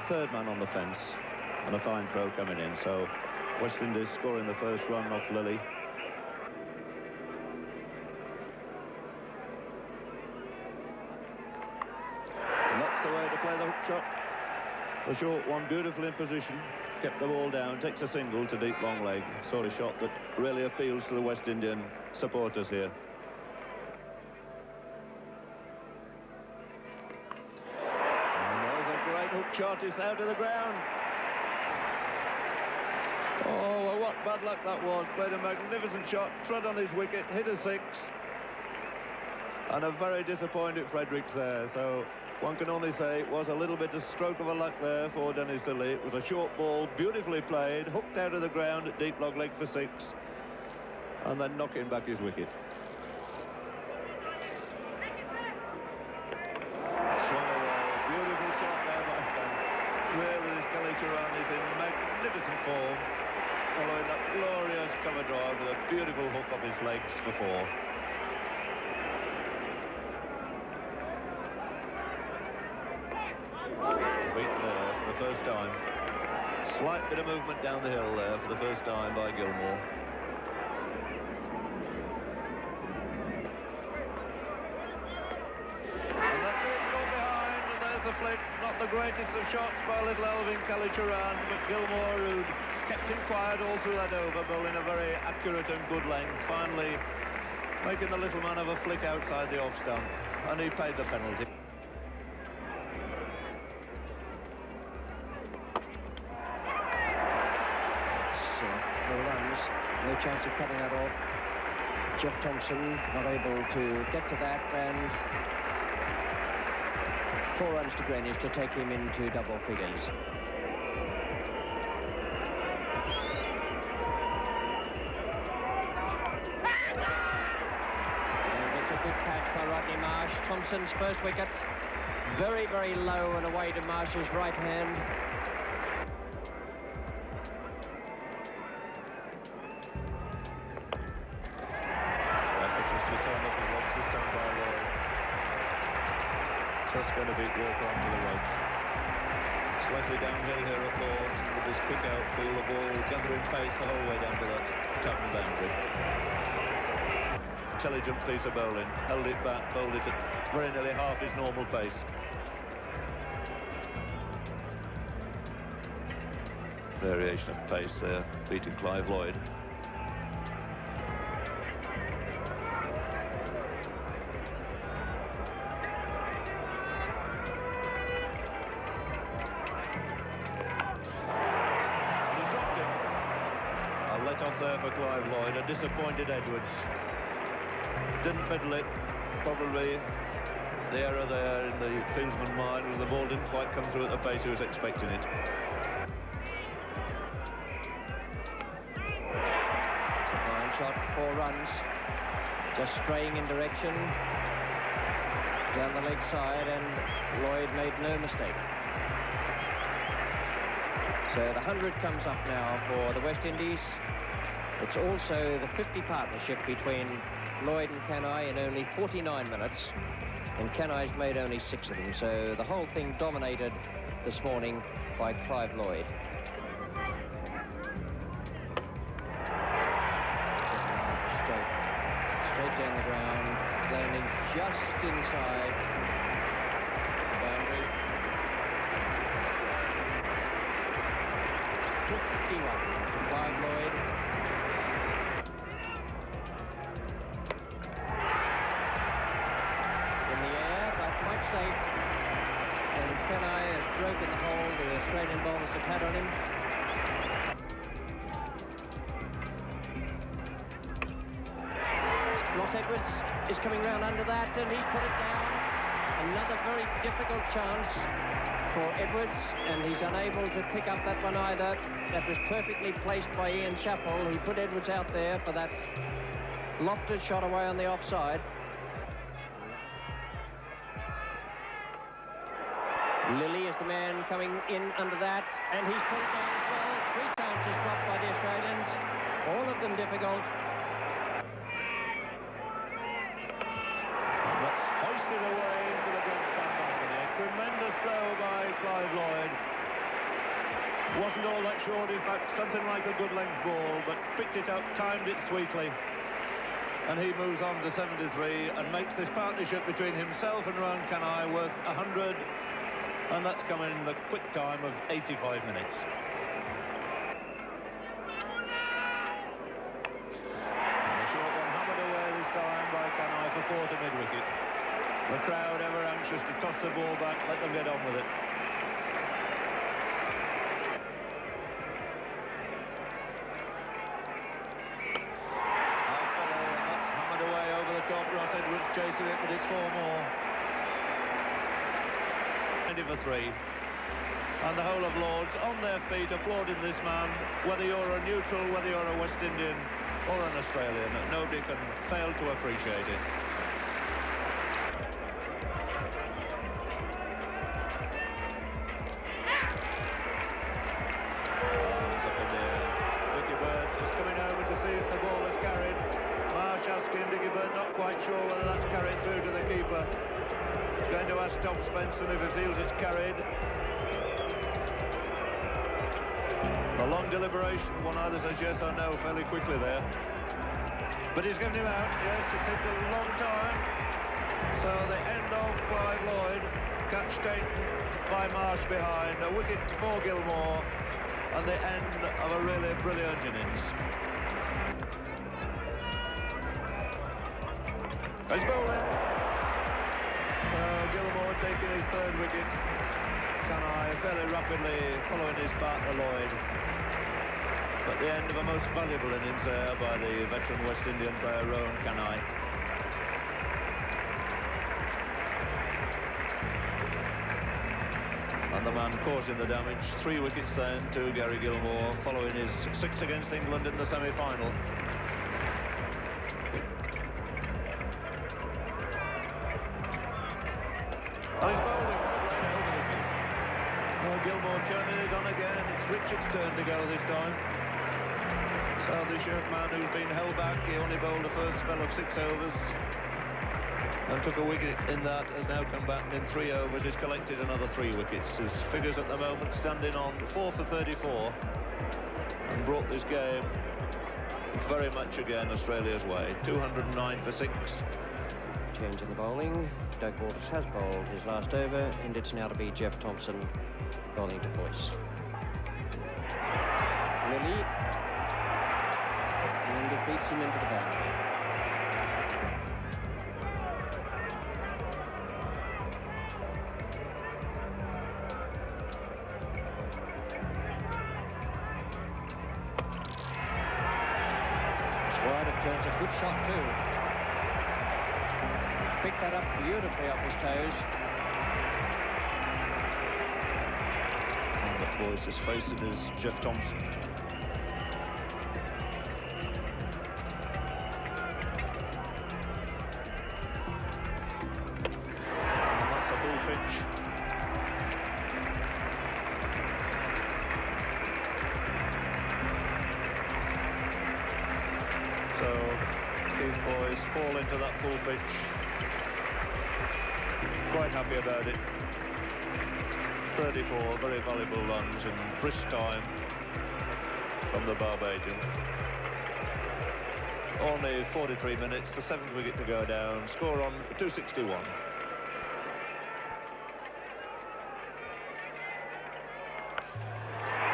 third man on the fence, and a fine throw coming in. So West Indies scoring the first run off Lilly. And that's the way to play the hook shot. The short one, beautiful in position, kept the ball down, takes a single to deep long leg. Sort of shot that really appeals to the West Indian supporters here. Hook shot is out of the ground. Oh, well, what bad luck that was. Played a magnificent shot, trod on his wicket, hit a six. And a very disappointed Fredericks there. So one can only say it was a little bit of stroke of a luck there for Dennis Lilly. It was a short ball, beautifully played, hooked out of the ground at deep long leg for six. And then knocking back his wicket. Clearly, Kallicharran is in magnificent form, following that glorious cover drive with a beautiful hook off his legs for four. Beaten there for the first time. Slight bit of movement down the hill there for the first time by Gilmour. A flick, not the greatest of shots by little Elvin Kallicharran, but Gilmour, who kept him quiet all through that over, bowling a very accurate and good length, finally making the little man have a flick outside the off stump, and he paid the penalty. No runs, no chance of cutting that off. Jeff Thompson not able to get to that, and 4 runs to Greenidge to take him into double figures. And it's a good catch by Rodney Marsh. Thompson's first wicket. Very, very low and away to Marsh's right hand. Effortlessly turned up his legs this time by Lloyd. Just going to beat Walker onto the legs. Slightly downhill here at Lords, and with his quick outfield, the ball gathering pace the whole way down to that Chapman boundary. Intelligent piece of bowling, held it back, bowled it at very nearly half his normal pace. Variation of pace there, beating Clive Lloyd. Let off there for Clive Lloyd, a disappointed Edwards. Didn't fiddle it, probably the error there in the fieldsman's mind was the ball didn't quite come through at the pace he was expecting it. It's a fine shot, 4 runs, just straying in direction, down the leg side, and Lloyd made no mistake. So the 100 comes up now for the West Indies. It's also the 50 partnership between Lloyd and Kanhai in only 49 minutes, and Kanhai's made only 6 of them, so the whole thing dominated this morning by Clive Lloyd. Straight down the ground, landing just inside the boundary. 51 to Clive Lloyd. Safe, and Kanhai has broken the hold the Australian bowlers have had on him. Ross Edwards is coming round under that, and he's put it down. Another very difficult chance for Edwards, and he's unable to pick up that one either. That was perfectly placed by Ian Chappell. He put Edwards out there for that lofted shot away on the offside. Lilly is the man coming in under that, and he's put it down as well. 3 chances dropped by the Australians, all of them difficult. And that's hoisted away into the grandstand balcony. A tremendous blow by Clive Lloyd. Wasn't all that short, in fact, something like a good length ball, but picked it up, timed it sweetly. And he moves on to 73 and makes this partnership between himself and Rohan Kanhai worth 100. And that's come in the quick time of 85 minutes. And a short one hammered away this time by Kanhai for 4 to mid-wicket. The crowd ever anxious to toss the ball back, let them get on with it. Chasing it, but it's 4 more. 20 for 3. And the whole of Lords on their feet applauding this man, whether you're a neutral, whether you're a West Indian or an Australian. Nobody can fail to appreciate it. It's up in the air. Dickie Bird is coming over to see if the ball is carried. Marsh asking Dickie Bird, not quite sure whether that's carried through to the keeper. He's going to ask Tom Spencer if he feels it's carried. A long deliberation, one either says yes or no fairly quickly there. But he's given him out, yes, it took a long time. So the end of Clive Lloyd, catch taken by Marsh behind, a wicket for Gilmour, and the end of a really brilliant innings. He's bowling. So Gilmour taking his 3rd wicket. Kanhai fairly rapidly following his partner Lloyd. But the end of a most valuable innings there by the veteran West Indian player Rohan Kanhai. And the man causing the damage. 3 wickets then to Gary Gilmour, following his 6 against England in the semi-final. And he's bowling. What a great over this is. Well, Gilmour turning it on again. It's Richard's turn to go this time. So the shirt man who's been held back, he only bowled a first spell of 6 overs and took a wicket in that, has now come back and in 3 overs he's collected another 3 wickets. His figures at the moment standing on 4 for 34 and brought this game very much again Australia's way. 209 for 6. Change in the bowling. Doug Waters has bowled his last over, and it's now to be Jeff Thompson bowling to Boyce. Lilly. And it beats him into the boundary. It's wide of turns, a good shot too. Picked that up beautifully off his toes. And the Boyce's face it is Jeff Thompson. So these boys fall into that full pitch. Quite happy about it. 34 very valuable runs in brisk time from the Barbadian. Only 43 minutes, the 7th wicket to go down. Score on 261.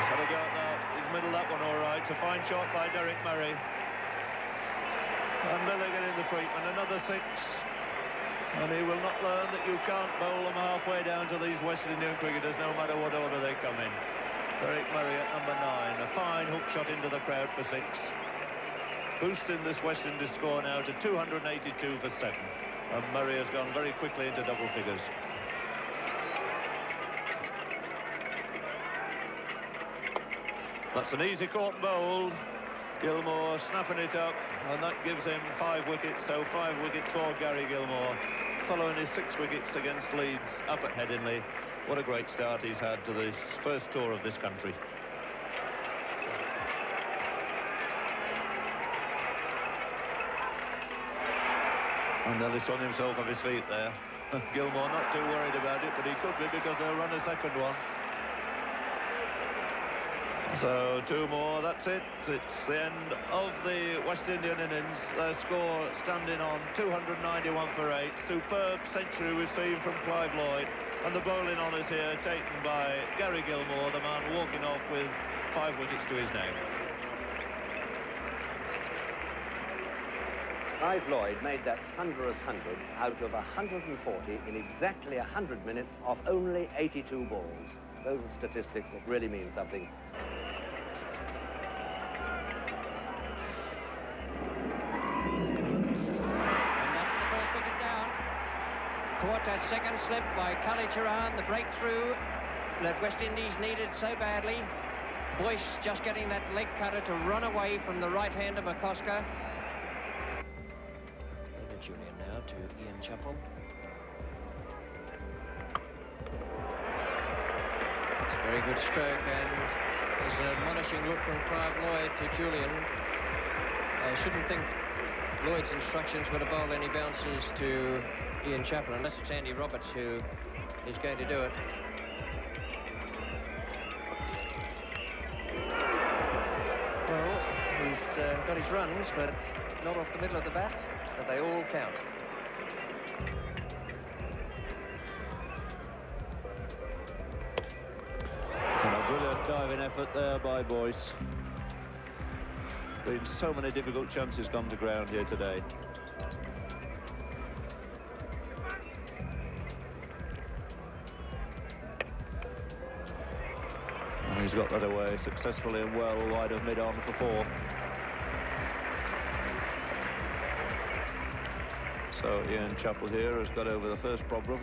He's had a go at that. He's middled that one all right. It's a fine shot by Derek Murray. And Lilly getting the treatment, another 6. And he will not learn that you can't bowl them halfway down to these West Indian cricketers, no matter what order they come in. Derek Murray at number 9, a fine hook shot into the crowd for 6. Boosting this West Indies score now to 282 for 7. And Murray has gone very quickly into double figures. That's an easy caught and bowled. Gilmour snapping it up, and that gives him 5 wickets, so 5 wickets for Gary Gilmour, following his 6 wickets against Leeds up at Headingley. What a great start he's had to this first tour of this country. And nearly swung himself off his feet there. Gilmour not too worried about it, but he could be because they'll run a second one. So 2 more, that's it. It's the end of the West Indian innings. Their score standing on 291 for 8. Superb century we've seen from Clive Lloyd. And the bowling honours here taken by Gary Gilmour, the man walking off with 5 wickets to his name. Clive Lloyd made that thunderous 100 out of 140 in exactly 100 minutes off only 82 balls. Those are statistics that really mean something. Caught that second slip by Kallicharran, the breakthrough that West Indies needed so badly. Boyce just getting that leg cutter to run away from the right hand of McCosker. Over Julian now to Ian Chappell. It's a very good stroke, and there's an admonishing look from Clive Lloyd to Julian. I shouldn't think Lloyd's instructions were to bowl any bounces to Ian Chappell, unless it's Andy Roberts who is going to do it. Well, he's got his runs, but not off the middle of the bat, but they all count. And a brilliant diving effort there by Boyce. Been so many difficult chances come to ground here today. And he's got that away successfully and well wide of mid-on for 4. So Ian Chappell here has got over the first problem,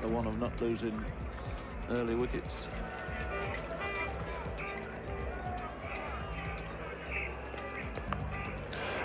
the one of not losing early wickets.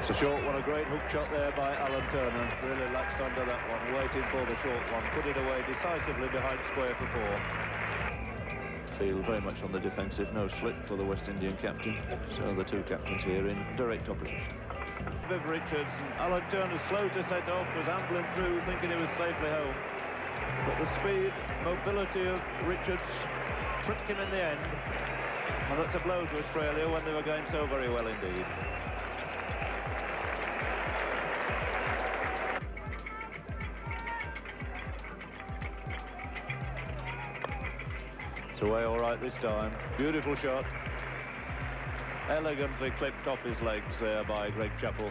It's a short one, a great hook shot there by Alan Turner. Really latched under that one, waiting for the short one. Put it away decisively behind square for 4. Field very much on the defensive, no slip for the West Indian captain. So the 2 captains here in direct opposition. Viv Richards, and Alan Turner slow to set off, was ambling through thinking he was safely home. But the speed, mobility of Richards tricked him in the end. And that's a blow to Australia when they were going so very well indeed. It's away all right this time. Beautiful shot. Elegantly clipped off his legs there by Greg Chappell.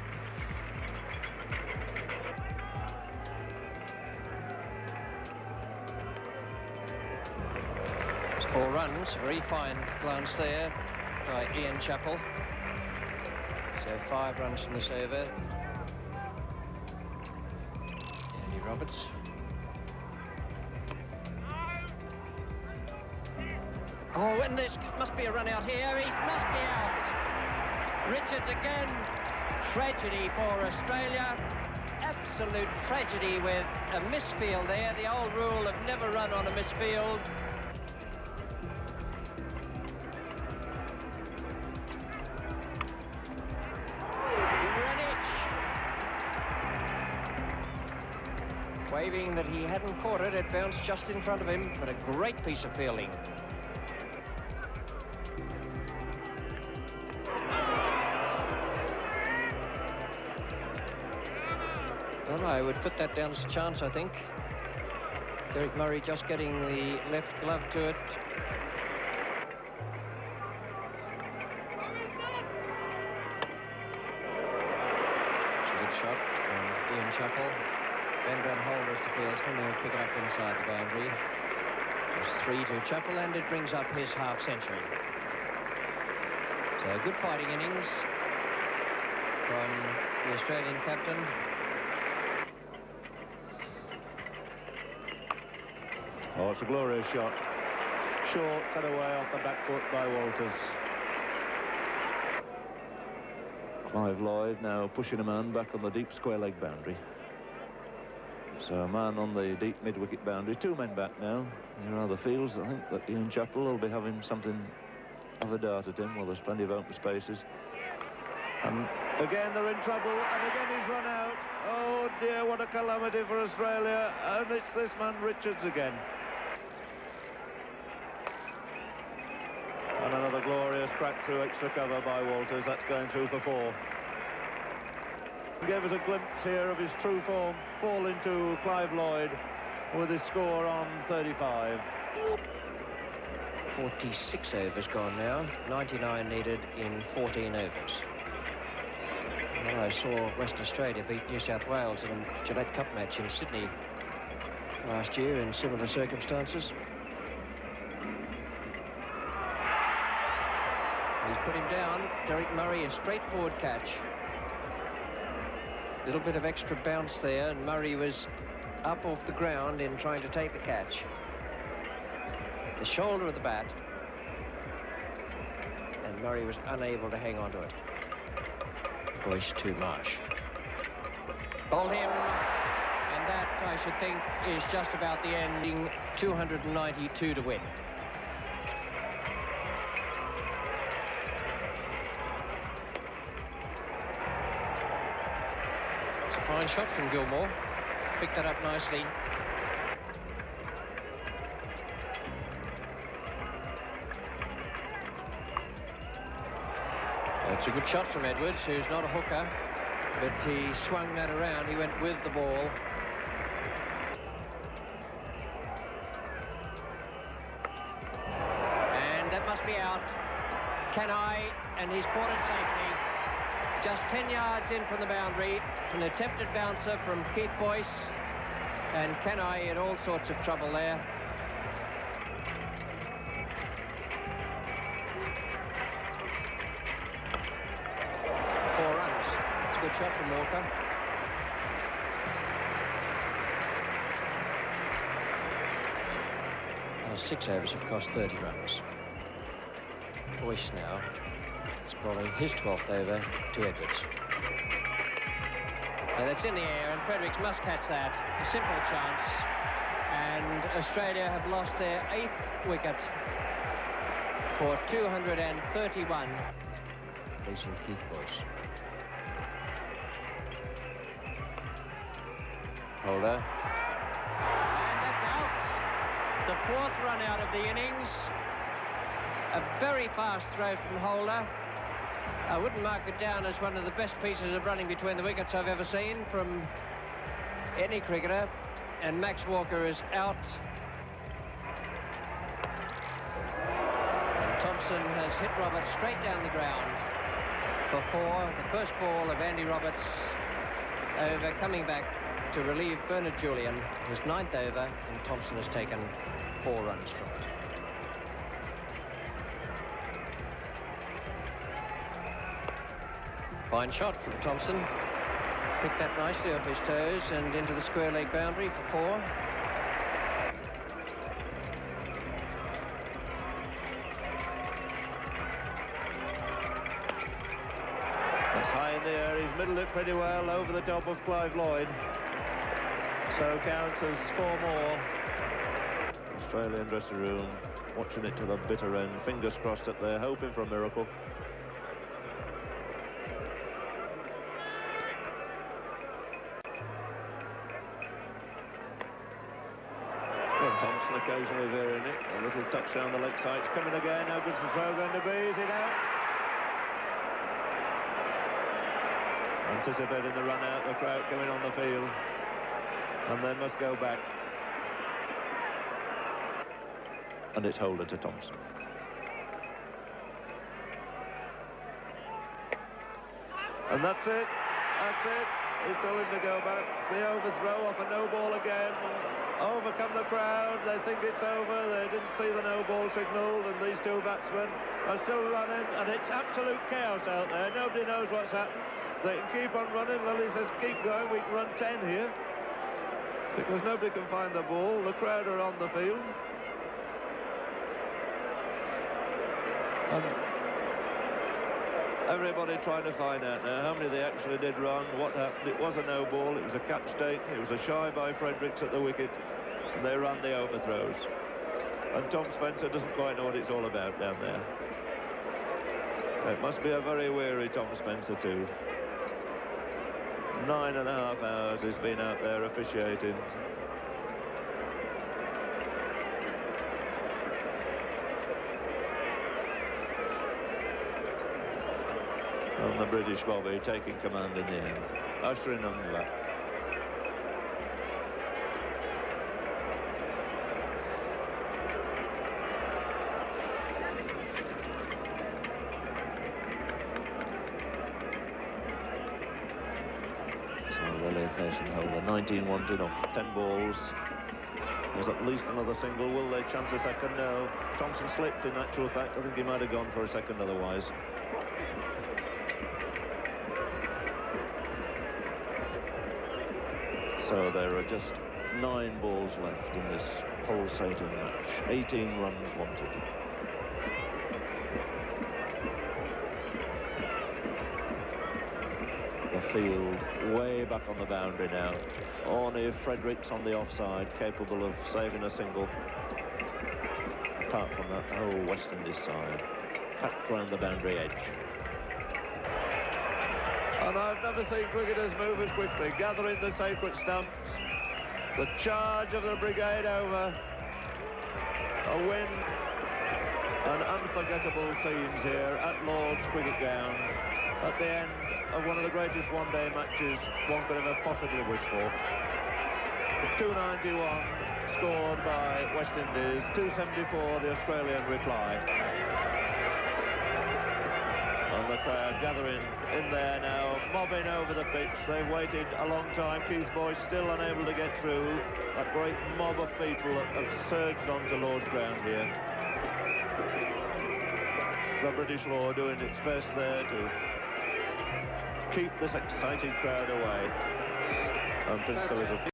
It's 4 runs, very fine glance there by Ian Chappell. So 5 runs from this over. Andy Roberts. Oh, and there must be a run out here. He must be out. Richards again. Tragedy for Australia. Absolute tragedy with a misfield there. The old rule of never run on a misfield. Greenidge. Waving that he hadn't caught it. It bounced just in front of him, but a great piece of fielding. Well, I would put that down as a chance, I think. Derek Murray just getting the left glove to it. It's a good shot from Ian Chappell. Ben Van Holder's the fieldsman. He'll pick it up inside the boundary. It's 3 to Chappell, and it brings up his half century. So a good fighting innings from the Australian captain. Oh, it's a glorious shot. Short, cut away off the back foot by Walters. Clive Lloyd now pushing a man back on the deep square leg boundary. So a man on the deep mid-wicket boundary. 2 men back now. Here are the fields. I think that Ian Chappell will be having something of a dart at him. Well, there's plenty of open spaces. And again they're in trouble, and again he's run out. Oh dear, what a calamity for Australia. And it's this man Richards again. And another glorious cracked through extra cover by Walters. That's going through for 4. Gave us a glimpse here of his true form, fall into Clive Lloyd with his score on 35. 46 overs gone now, 99 needed in 14 overs. Well, I saw Western Australia beat New South Wales in a Gillette Cup match in Sydney last year in similar circumstances. He's put him down. Derek Murray, a straightforward catch. A little bit of extra bounce there, and Murray was up off the ground in trying to take the catch. The shoulder of the bat, and Murray was unable to hang on to it. Boyce to Marsh. Bowled him, and that, I should think, is just about the ending. 292 to win. It's a fine shot from Gilmour. Picked that up nicely. It's a good shot from Edwards, who's not a hooker, but he swung that around. He went with the ball. And that must be out. Can I? And he's caught it safely. Just 10 yards in from the boundary. An attempted bouncer from Keith Boyce. And Can I in all sorts of trouble there. Good shot from Walker. 6 overs have cost 30 runs. Boyce now is bowling his 12th over to Edwards. So that's in the air, and Fredericks must catch that. A simple chance. And Australia have lost their 8th wicket for 231. Facing Keith Boyce. Holder. And that's out. The 4th run out of the innings. A very fast throw from Holder. I wouldn't mark it down as one of the best pieces of running between the wickets I've ever seen from any cricketer. And Max Walker is out. And Thompson has hit Roberts straight down the ground for 4. The first ball of Andy Roberts over, coming back to relieve Bernard Julian, his 9th over, and Thompson has taken 4 runs from it. Fine shot from Thompson. Picked that nicely off his toes and into the square leg boundary for 4. That's high in the air. He's middled it pretty well over the top of Clive Lloyd. So counts as 4 more. Australian dressing room watching it to the bitter end. Fingers crossed up there, hoping for a miracle. Thompson occasionally varying it. A little touch down the leg side. It's coming again. How good's the throw going to be? Is it out? Anticipating the run out, the crowd coming on the field. And then must go back. And it's Holder to Thompson. And that's it. That's it. He's told him to go back. The overthrow off a no ball again. Overcome the crowd. They think it's over. They didn't see the no ball signalled, and these 2 batsmen are still running, and it's absolute chaos out there. Nobody knows what's happened. They can keep on running. Lily says keep going. We can run 10 here because nobody can find the ball. The crowd are on the field. Everybody trying to find out now how many they actually did run, what happened. It was a no ball, it was a catch take, it was a shy by Fredericks at the wicket, and they ran the overthrows. And Tom Spencer doesn't quite know what it's all about down there. It must be a very weary Tom Spencer too. 9.5 hours he's been out there officiating. the British Bobby taking command in the end, ushering on the back. Facing holder, 19 wanted off 10 balls. There's at least another single. Will they chance a second? No. Thompson slipped, in actual fact. I think he might have gone for a second otherwise. So there are just 9 balls left in this pulsating match. 18 runs wanted. The field way back on the boundary now. Only Fredericks on the offside, capable of saving a single. Apart from that whole West Indies side, packed round the boundary edge. And I've never seen cricketers move as quickly, gathering the sacred stumps. The charge of the brigade over. A win. And unforgettable scenes here at Lord's Cricket Ground at the end of one of the greatest one-day matches one could ever possibly wish for. 291 scored by West Indies, 274 the Australian reply. And the crowd gathering in there now, mobbing over the pitch. They've waited a long time. Keith Boyce still unable to get through. That great mob of people that have surged onto Lord's ground here. The British law doing its best there to keep this excited crowd away. And Prince Philip